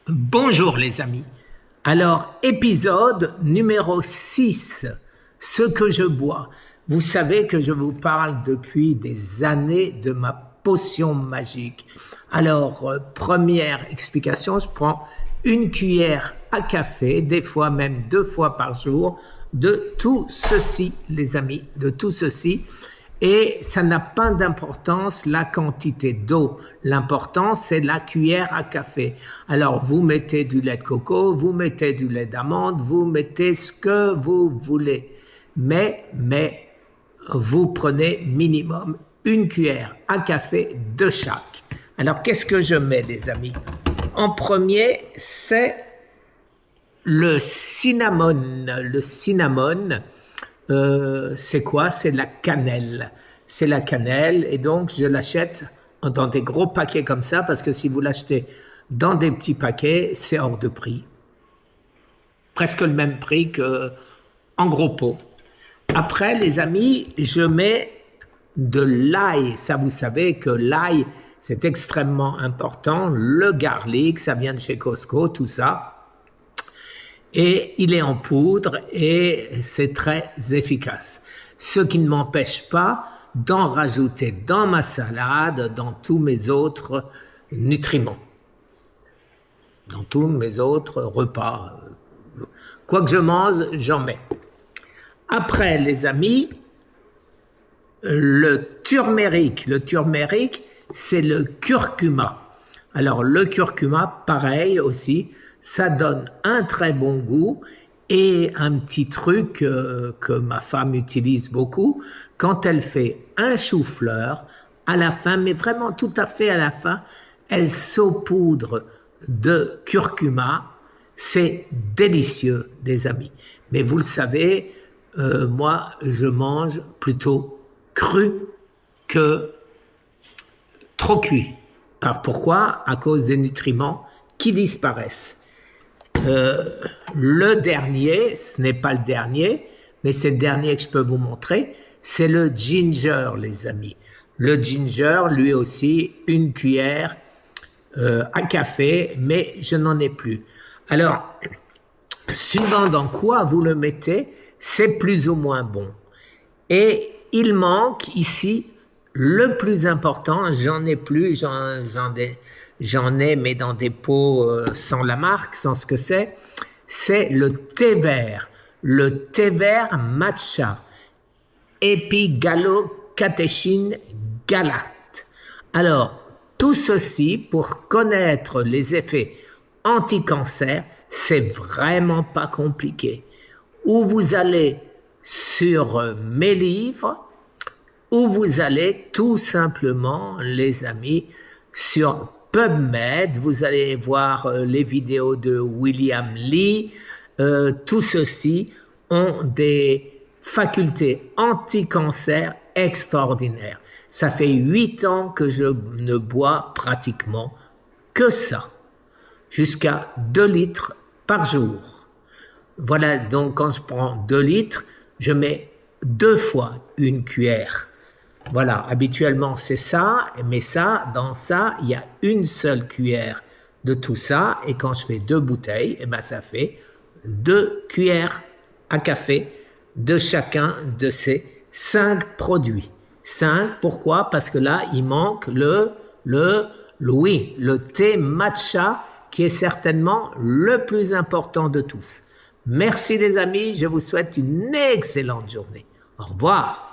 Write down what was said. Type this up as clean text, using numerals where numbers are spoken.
Bonjour les amis. Alors, épisode numéro 6, ce que je bois. Vous savez que je vous parle depuis des années de ma potion magique. Alors, première explication, je prends une cuillère à café, des fois même 2 fois par jour, de tout ceci, les amis, de tout ceci. Et ça n'a pas d'importance la quantité d'eau. L'important, c'est la cuillère à café. Alors, vous mettez du lait de coco, vous mettez du lait d'amande, vous mettez ce que vous voulez. Mais, vous prenez minimum une cuillère à café de chaque. Alors, qu'est-ce que je mets, les amis? En premier, c'est le cinnamon. Le cinnamon, c'est quoi? C'est la cannelle. C'est la cannelle et donc je l'achète dans des gros paquets comme ça parce que si vous l'achetez dans des petits paquets, c'est hors de prix. Presque le même prix qu'en gros pot. Après, les amis, je mets de l'ail. Ça, vous savez que l'ail, c'est extrêmement important. Le garlic, ça vient de chez Costco, tout ça. Et il est en poudre et c'est très efficace. Ce qui ne m'empêche pas d'en rajouter dans ma salade, dans tous mes autres nutriments, dans tous mes autres repas. Quoi que je mange, j'en mets. Après, les amis, le turmeric. Le turmeric, c'est le curcuma. Alors, le curcuma, pareil aussi, ça donne un très bon goût et un petit truc que ma femme utilise beaucoup, quand elle fait un chou-fleur, à la fin, mais vraiment tout à fait à la fin, elle saupoudre de curcuma. C'est délicieux, les amis. Mais vous le savez, moi, je mange plutôt cru que trop cuit. Pourquoi? À cause des nutriments qui disparaissent. Le dernier, ce n'est pas le dernier, mais c'est le dernier que je peux vous montrer, c'est le ginger, les amis. Le ginger, lui aussi, une cuillère à café, mais je n'en ai plus. Alors, suivant dans quoi vous le mettez, c'est plus ou moins bon. Et il manque ici le plus important, j'en ai plus, j'en ai, mais dans des pots sans la marque, sans ce que c'est le thé vert. Le thé vert matcha, épigallocatechine galate. Alors, tout ceci, pour connaître les effets anti-cancer, c'est vraiment pas compliqué. Ou vous allez sur mes livres, ou vous allez tout simplement, les amis, sur PubMed, vous allez voir les vidéos de William Li. Tout ceci ont des facultés anti-cancer extraordinaires. Ça fait 8 ans que je ne bois pratiquement que ça, jusqu'à 2 litres par jour. Voilà, donc quand je prends 2 litres, je mets 2 fois une cuillère. Voilà, habituellement c'est ça, mais ça, dans ça, il y a une seule cuillère de tout ça, et quand je fais 2 bouteilles, eh ben ça fait 2 cuillères à café de chacun de ces 5 produits. 5, pourquoi? Parce que là, il manque le thé matcha, qui est certainement le plus important de tous. Merci les amis, je vous souhaite une excellente journée. Au revoir.